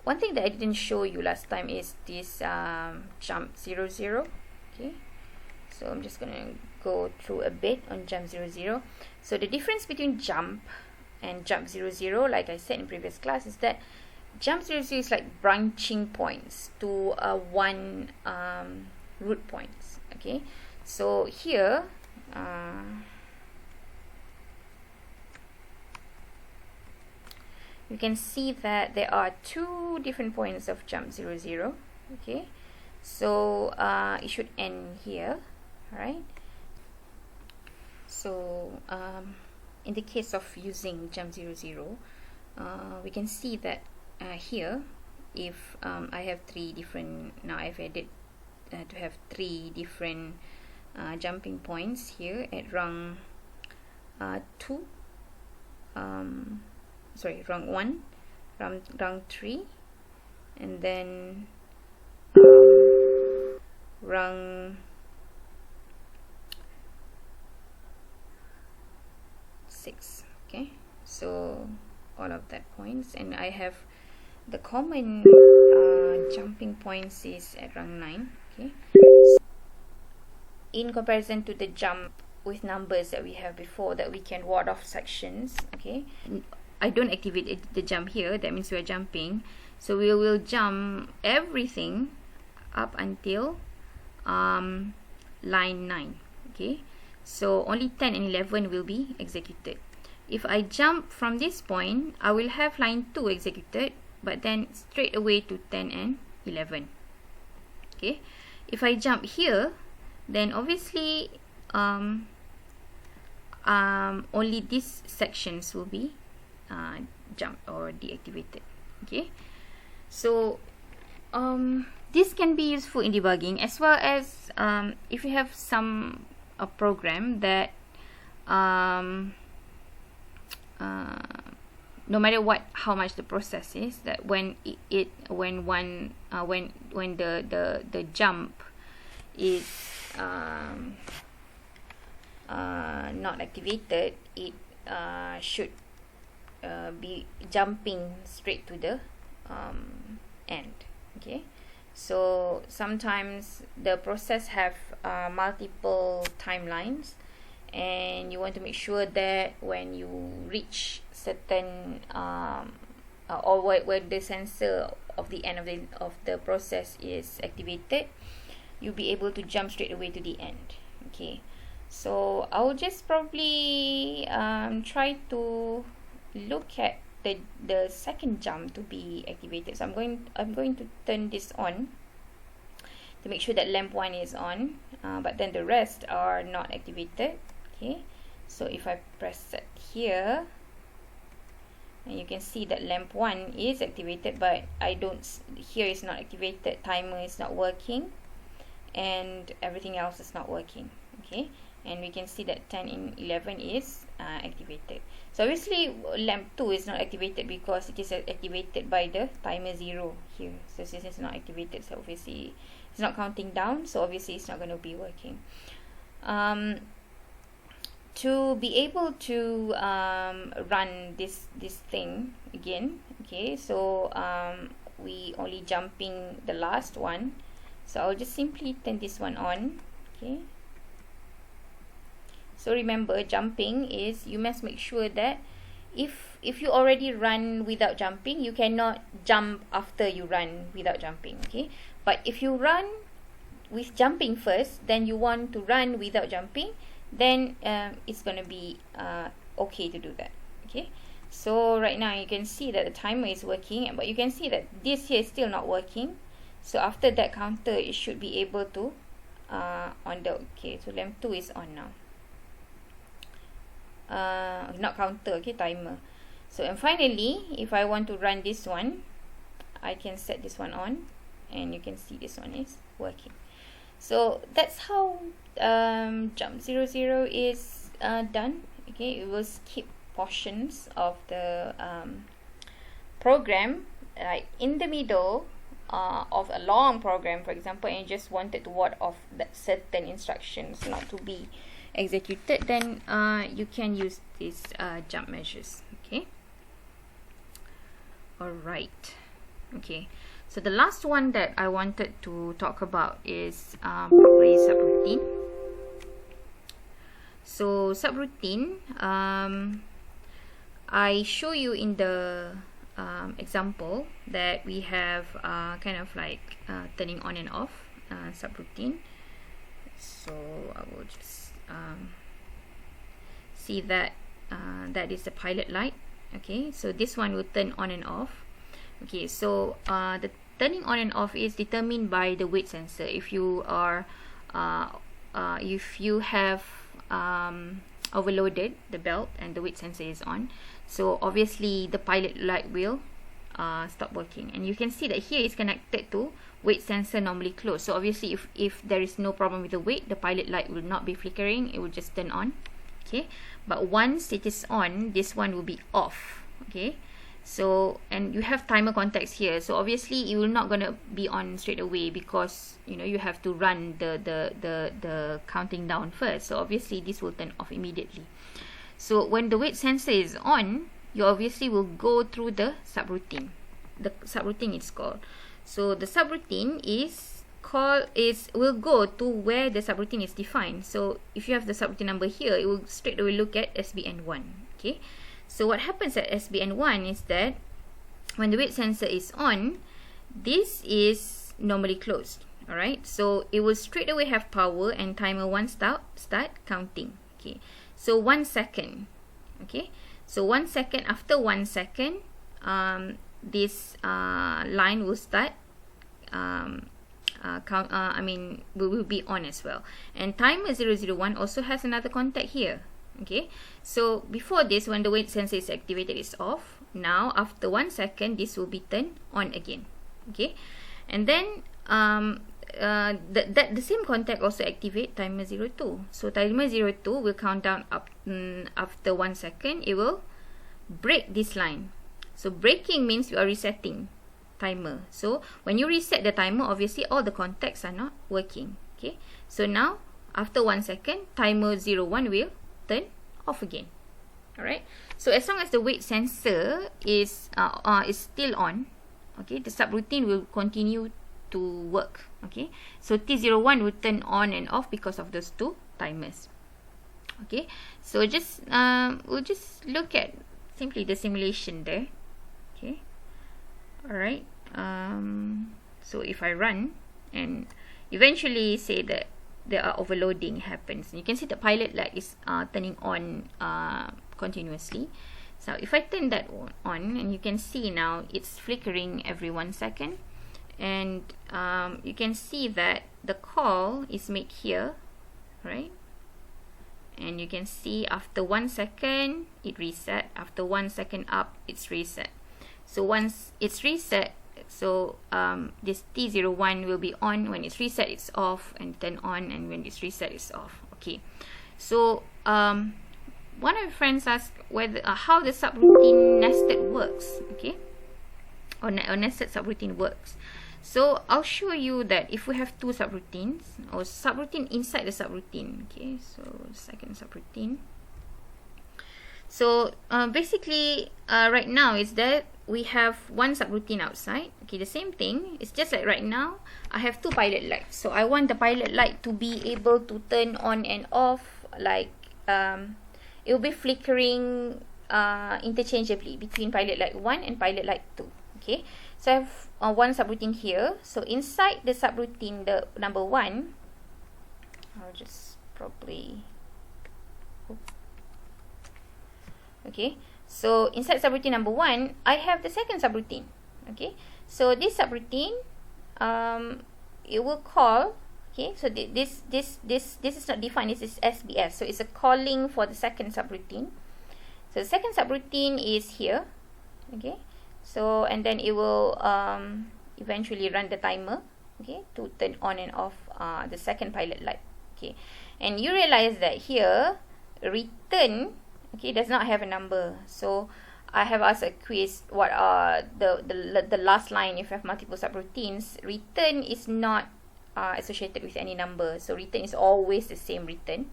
one thing that I didn't show you last time is this jump 0 0. Okay, so I'm just gonna go through a bit on jump 0 0. So the difference between jump and jump 0 0, like I said in previous class, is that jump 0 0 is like branching points to one root points. Okay, so here you can see that there are two different points of jump 0 0. Okay, so it should end here. Alright, so in the case of using jump 0 0, we can see that here, if I have three different, now I've added to have three different jumping points here at rung 2, sorry, rung 1, rung 3, and then rung 6. Okay, so all of that points, and I have the common jumping points is at rung 9. Okay, in comparison to the jump with numbers that we have before, that we can ward off sections. Okay, I don't activate the jump here, that means we're jumping, so we will jump everything up until line 9. Okay, so only 10 and 11 will be executed. If I jump from this point, I will have line 2 executed, but then straight away to 10 and 11. Okay, if I jump here, then obviously only these sections will be jumped or deactivated. Okay, so this can be useful in debugging, as well as if you have some program that no matter how much the process is, that when the jump is not activated, it should be jumping straight to the end. Okay, so sometimes the process have multiple timelines, and you want to make sure that when you reach certain or where the sensor of the end of the process is activated, you'll be able to jump straight away to the end. Okay, so I will just probably try to look at the second jump to be activated. So I'm going to turn this on to make sure that lamp 1 is on, but then the rest are not activated. Okay, so if I press set here, and you can see that lamp 1 is activated, but here is not activated, timer is not working, and everything else is not working. Okay, and we can see that 10 and 11 is activated. So obviously lamp 2 is not activated because it is activated by the timer 0 here. So since it's not activated, so obviously it's not counting down, so obviously it's not going to be working. To be able to run this thing again, okay, so we only jumping the last one, so I'll just simply turn this one on. Okay, so remember, jumping is, you must make sure that if you already run without jumping, you cannot jump after you run without jumping. Okay, but if you run with jumping first, then you want to run without jumping, then it's going to be okay to do that. Okay, so right now you can see that the timer is working, but you can see that this here is still not working. So after that counter, it should be able to okay, so lamp 2 is on now. Not counter, okay, timer. So, and finally, if I want to run this one, I can set this one on, and you can see this one is working. So that's how jump 0 0 is done. Okay, it will skip portions of the program, like in the middle of a long program, for example, and you just wanted to ward off that certain instructions not to be executed, then you can use these jump measures. Okay, all right. Okay, so the last one that I wanted to talk about is probably subroutine. So subroutine, I show you in the example that we have kind of like turning on and off subroutine. So I will just see that that is the pilot light. Okay, so this one will turn on and off. Okay, so the turning on and off is determined by the weight sensor. If you are if you have overloaded the belt and the weight sensor is on, so obviously the pilot light will stop working. And you can see that here is connected to weight sensor normally closed. So obviously if there is no problem with the weight, the pilot light will not be flickering, it will just turn on. Okay, but once it is on, this one will be off. Okay, so and you have timer contacts here, so obviously it will not gonna be on straight away, because you know you have to run the counting down first. So obviously this will turn off immediately. So when the weight sensor is on, you obviously will go through the subroutine. The subroutine is called. So the subroutine will go to where the subroutine is defined. So if you have the subroutine number here, it will straight away look at SBN1. Okay, so what happens at SBN1 is that when the weight sensor is on, this is normally closed. Alright, so it will straight away have power and timer 1 start counting. Okay, so 1 second. Okay, so 1 second, after 1 second, this line will start will be on as well. And timer 001 also has another contact here. Okay, so before this, when the weight sensor is activated, it's off. Now after 1 second, this will be turned on again. Okay, and then the same contact also activate timer 02. So timer 02 will count down up after 1 second. It will break this line. So breaking means you are resetting timer. So when you reset the timer, obviously all the contacts are not working. Okay, so now after 1 second, timer 01 will turn off again. Alright, so as long as the weight sensor is still on, okay, the subroutine will continue to work. Okay, so T01 will turn on and off because of those two timers. Okay, so just we'll just look at simply the simulation there. Okay, alright, so if I run and eventually say that there are overloading happens, you can see the pilot light is turning on continuously. So if I turn that on, and you can see now it's flickering every 1 second, and you can see that the call is made here, right? And you can see after 1 second it reset, after 1 second up it's reset. So once it's reset, so this T01 will be on. When it's reset, it's off, and turn on, and when it's reset, it's off. Okay, so one of my friends asked whether how the subroutine nested works. Okay, or nested subroutine works. So I'll show you that if we have two subroutines, or subroutine inside the subroutine. Okay, so second subroutine. So basically right now is that we have one subroutine outside. Okay, the same thing. It's just like right now I have two pilot lights. So I want the pilot light to be able to turn on and off, like it will be flickering interchangeably between pilot light 1 and pilot light 2. Okay, so I have one subroutine here. So inside the subroutine, the number 1, I'll just probably okay, so inside subroutine number 1, I have the second subroutine. Okay, so this subroutine it will call. Okay, so this is not defined. This is SBS, so it's a calling for the second subroutine. So the second subroutine is here. Okay, so and then it will eventually run the timer, okay, to turn on and off the second pilot light. Okay, and you realize that here return, okay, does not have a number. So I have asked a quiz, what are the last line if you have multiple subroutines. Return is not associated with any number, so return is always the same return.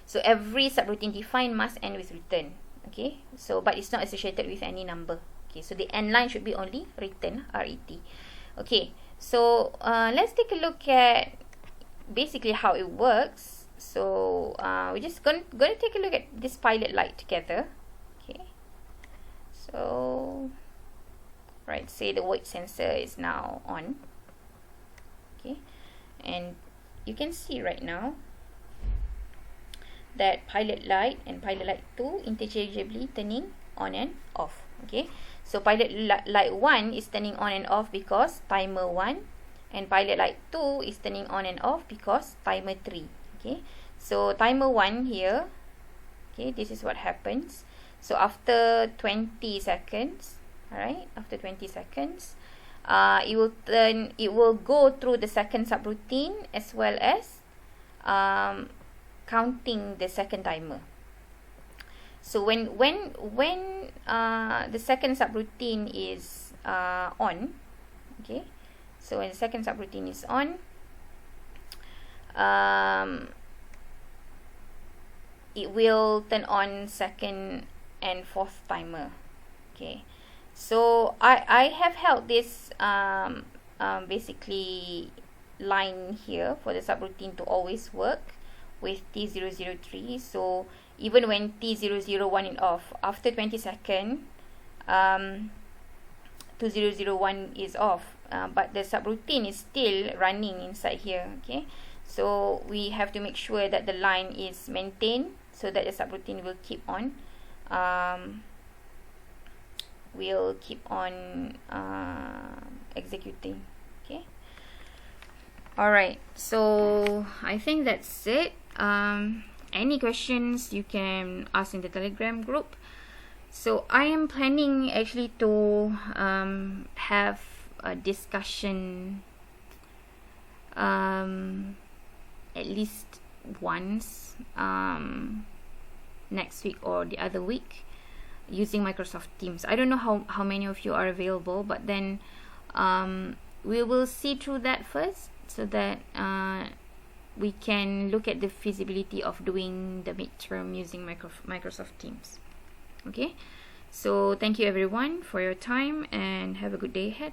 So every subroutine defined must end with return. Okay, so but it's not associated with any number. Okay, so the end line should be only written, RET. Okay, so let's take a look at basically how it works. So we're just going to take a look at this pilot light together. Okay, so right, say the weight sensor is now on. Okay, and you can see right now that pilot light and pilot light 2 interchangeably turning on and off. Okay, so pilot light 1 is turning on and off because timer 1, and pilot light 2 is turning on and off because timer 3. Okay, so timer 1 here, okay, this is what happens. So after 20 seconds, alright, after 20 seconds, it will go through the second subroutine as well as counting the second timer. So when the second subroutine is on, okay, so when the second subroutine is on, it will turn on second and fourth timer. Okay, so I have held this basically line here for the subroutine to always work with T003. So even when T001 is off, after 20 seconds, 2001 is off, but the subroutine is still running inside here. Okay, so we have to make sure that the line is maintained so that the subroutine will keep on executing. Okay, alright, so I think that's it. Any questions you can ask in the Telegram group. So I am planning actually to have a discussion at least once next week or the other week using Microsoft Teams. I don't know how many of you are available, but then we will see through that first so that we can look at the feasibility of doing the midterm using Microsoft Teams. Okay, so thank you everyone for your time and have a good day ahead.